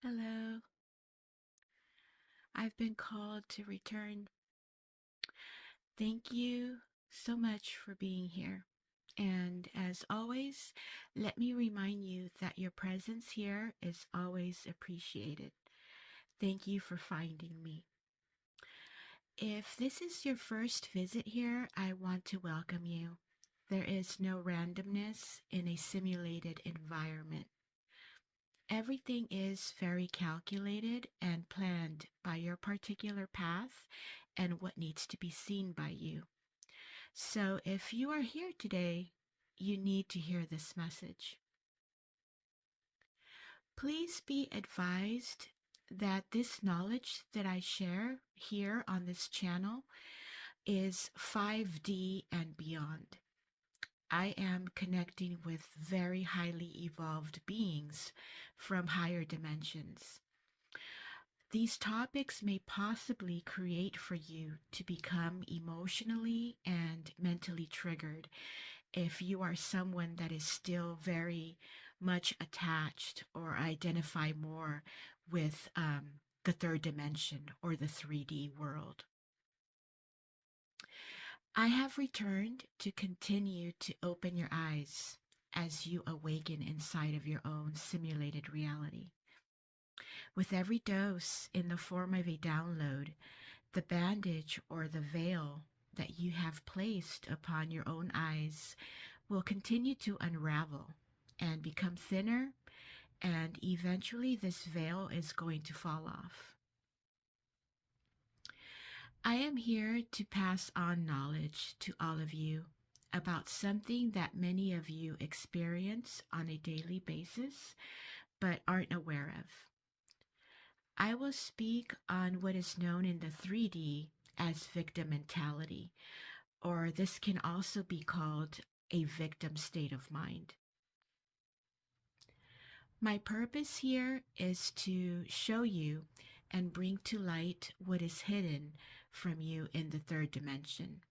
Hello. I've been called to return. Thank you so much for being here. And as always, let me remind you that your presence here is always appreciated. Thank you for finding me. If this is your first visit here, I want to welcome you. There is no randomness in a simulated environment. Everything is very calculated and planned by your particular path and what needs to be seen by you. So if you are here today, you need to hear this message. Please be advised that this knowledge that I share here on this channel is 5D and beyond. I am connecting with very highly evolved beings from higher dimensions. These topics may possibly create for you to become emotionally and mentally triggered if you are someone that is still very much attached or identify more with the third dimension or the 3D world. I have returned to continue to open your eyes as you awaken inside of your own simulated reality. With every dose in the form of a download, the bandage or the veil that you have placed upon your own eyes will continue to unravel and become thinner, and eventually this veil is going to fall off. I am here to pass on knowledge to all of you about something that many of you experience on a daily basis but aren't aware of. I will speak on what is known in the 3D as victim mentality, or this can also be called a victim state of mind. My purpose here is to show you and bring to light what is hidden from you in the third dimension.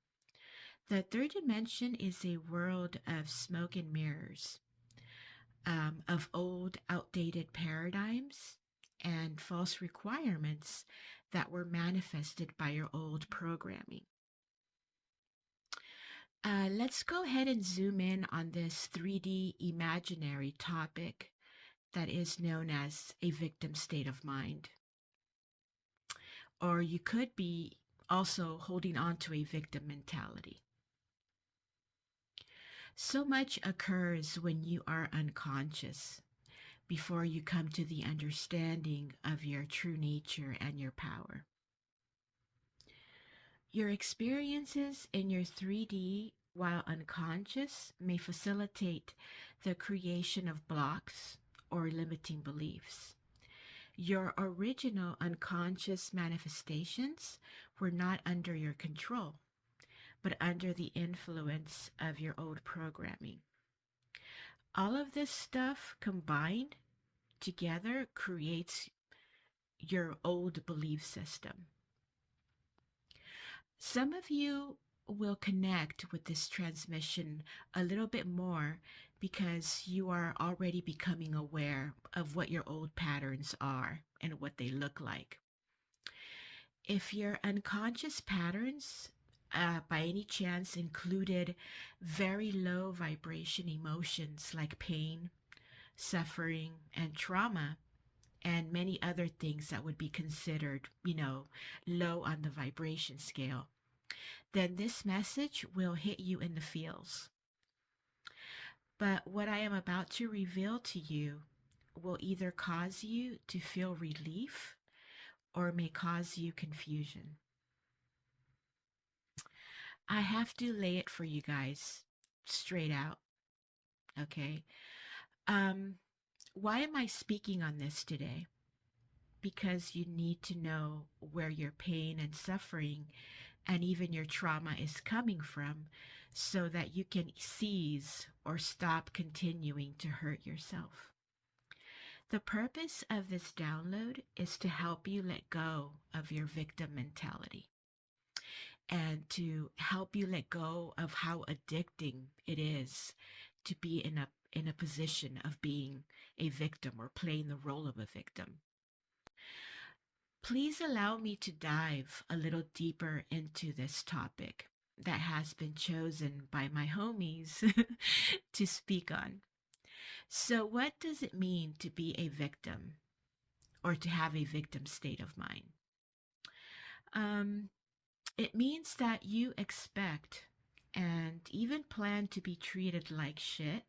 The third dimension is a world of smoke and mirrors, of old, outdated paradigms and false requirements that were manifested by your old programming. Let's go ahead and zoom in on this 3D imaginary topic that is known as a victim state of mind. Or you could be also holding on to a victim mentality. So much occurs when you are unconscious before you come to the understanding of your true nature and your power. Your experiences in your 3D while unconscious may facilitate the creation of blocks or limiting beliefs. Your original unconscious manifestations were not under your control, but under the influence of your old programming. All of this stuff combined together creates your old belief system. Some of you will connect with this transmission a little bit more because you are already becoming aware of what your old patterns are and what they look like. If your unconscious patterns by any chance included very low vibration emotions like pain, suffering, and trauma, and many other things that would be considered, low on the vibration scale, then this message will hit you in the feels. But what I am about to reveal to you will either cause you to feel relief or may cause you confusion. I have to lay it for you guys straight out, okay? Um, why am I speaking on this today? Because you need to know where your pain and suffering and even your trauma is coming from so that you can cease or stop continuing to hurt yourself. The purpose of this download is to help you let go of your victim mentality and to help you let go of how addicting it is to be in a position of being a victim or playing the role of a victim. Please allow me to dive a little deeper into this topic that has been chosen by my homies to speak on. So, what does it mean to be a victim or to have a victim state of mind? Um, it means that you expect and even plan to be treated like shit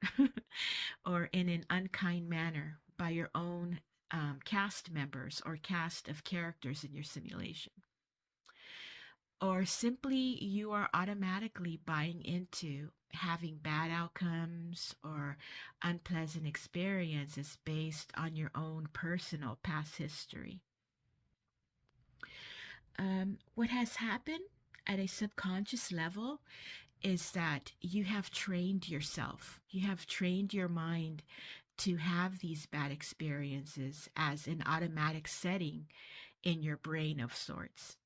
or in an unkind manner by your own cast members or cast of characters in your simulation. Or simply you are automatically buying into having bad outcomes or unpleasant experiences based on your own personal past history. What has happened at a subconscious level is that you have trained yourself, you have trained your mind to have these bad experiences as an automatic setting in your brain of sorts.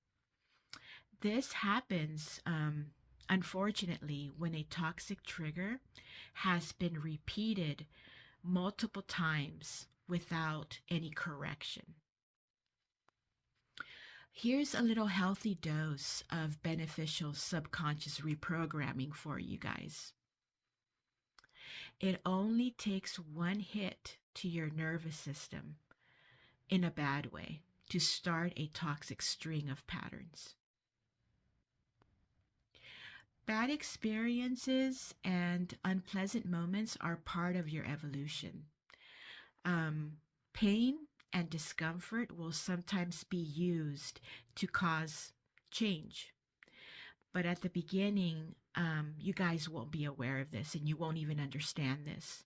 This happens, unfortunately, when a toxic trigger has been repeated multiple times without any correction. Here's a little healthy dose of beneficial subconscious reprogramming for you guys. It only takes one hit to your nervous system in a bad way to start a toxic string of patterns. Bad experiences and unpleasant moments are part of your evolution. Um, Pain and discomfort will sometimes be used to cause change. But at the beginning, you guys won't be aware of this and you won't even understand this.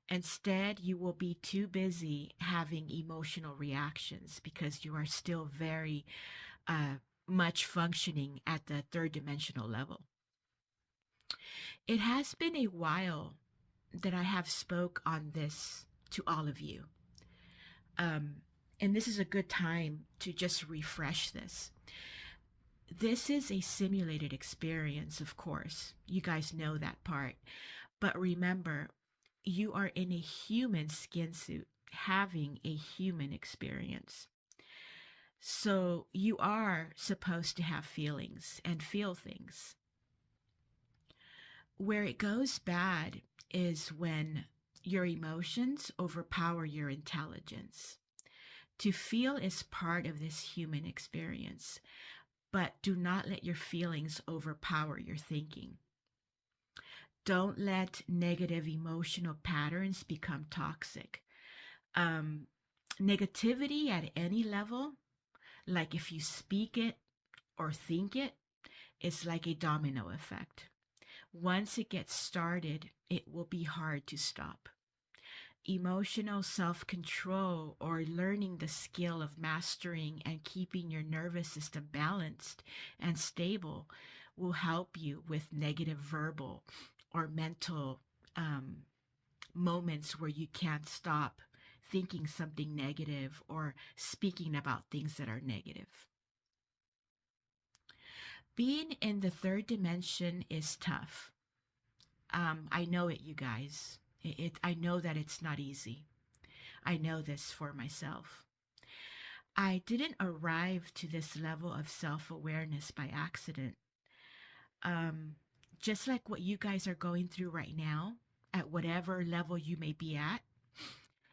Instead, you will be too busy having emotional reactions because you are still very uh, much functioning at the third dimensional level. It has been a while that I have spoke on this to all of you. Um, and this is a good time to just refresh this. This is a simulated experience, of course. You guys know that part. But remember, you are in a human skin suit having a human experience. So you are supposed to have feelings and feel things. Where it goes bad is when your emotions overpower your intelligence. To feel is part of this human experience, but do not let your feelings overpower your thinking. Don't let negative emotional patterns become toxic. Um, Negativity at any level, like if you speak it or think it, is like a domino effect. Once it gets started, it will be hard to stop. Emotional self control or learning the skill of mastering and keeping your nervous system balanced and stable will help you with negative verbal or mental um, moments where you can't stop thinking something negative or speaking about things that are negative. Being in the third dimension is tough. I know it, you guys. I know that it's not easy. I know this for myself. I didn't arrive to this level of self awareness by accident. Um, just like what you guys are going through right now, at whatever level you may be at,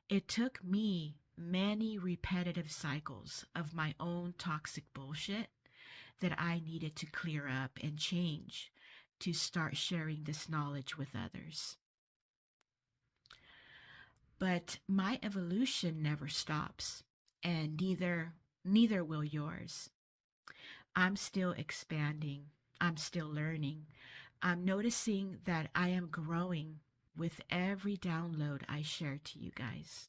it took me many repetitive cycles of my own toxic bullshit that I needed to clear up and change to start sharing this knowledge with others. But my evolution never stops, and neither will yours. I'm still expanding. I'm still learning. I'm noticing that I am growing with every download I share to you guys.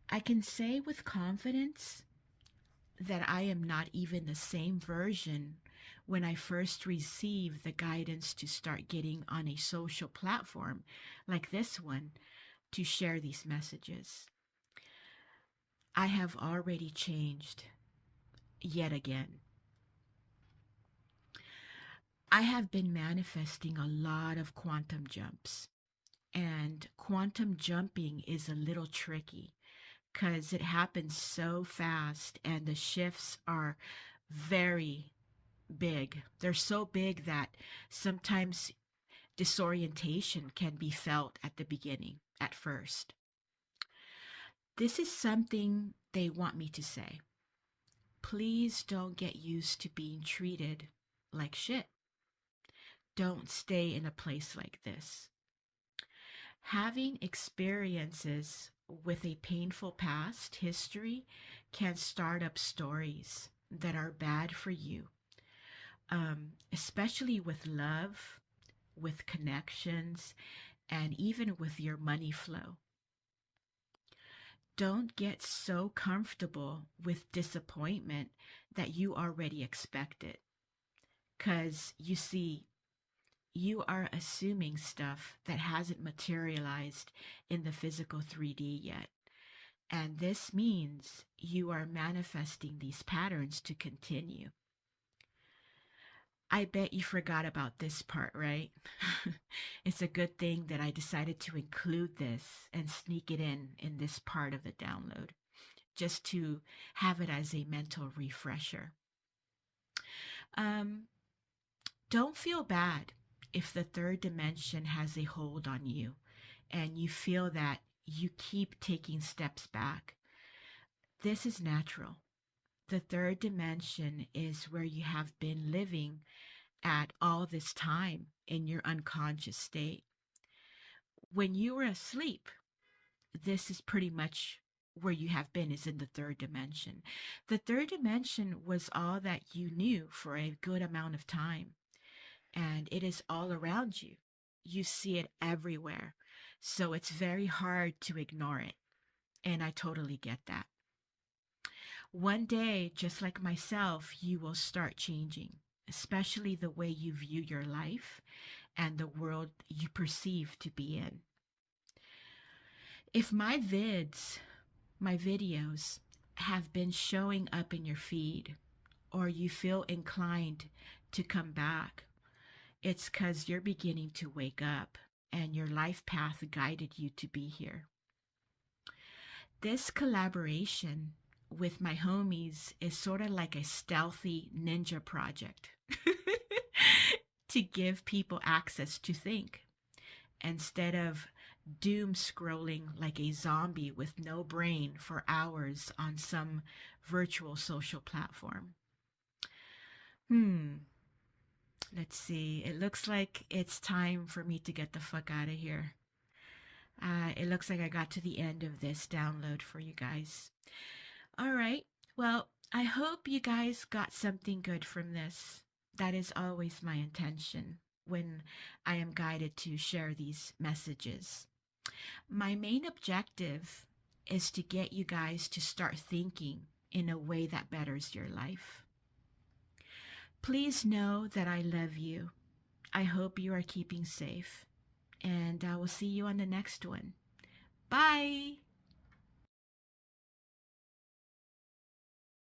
I can say with confidence that I am not even the same version when I first received the guidance to start getting on a social platform like this one to share these messages. I have already changed yet again. I have been manifesting a lot of quantum jumps, and quantum jumping is a little tricky because it happens so fast and the shifts are very big. They're so big that sometimes disorientation can be felt at the beginning, at first. This is something they want me to say. Please don't get used to being treated like shit. Don't stay in a place like this. Having experiences with a painful past history can start up stories that are bad for you, especially with love, with connections, and even with your money flow. Don't get so comfortable with disappointment that you already expect it. Because you see, you are assuming stuff that hasn't materialized in the physical 3D yet. And this means you are manifesting these patterns to continue. I bet you forgot about this part, right? It's a good thing that I decided to include this and sneak it in this part of the download, just to have it as a mental refresher. Um, don't feel bad if the third dimension has a hold on you and you feel that you keep taking steps back. This is natural. The third dimension is where you have been living at all this time in your unconscious state. When you were asleep, this is pretty much where you have been, is in the third dimension. The third dimension was all that you knew for a good amount of time, and it is all around you. You see it everywhere. So it's very hard to ignore it. And I totally get that. One day, just like myself, you will start changing, especially the way you view your life and the world you perceive to be in. If my videos, have been showing up in your feed, or you feel inclined to come back, it's because you're beginning to wake up and your life path guided you to be here. This collaboration with my homies is sort of like a stealthy ninja project to give people access to think instead of doom scrolling like a zombie with no brain for hours on some virtual social platform. Hmm, let's see. It looks like it's time for me to get the fuck out of here. It looks like I got to the end of this download for you guys. All right. Well, I hope you guys got something good from this. That is always my intention when I am guided to share these messages. My main objective is to get you guys to start thinking in a way that betters your life. Please know that I love you. I hope you are keeping safe, and I will see you on the next one. Bye.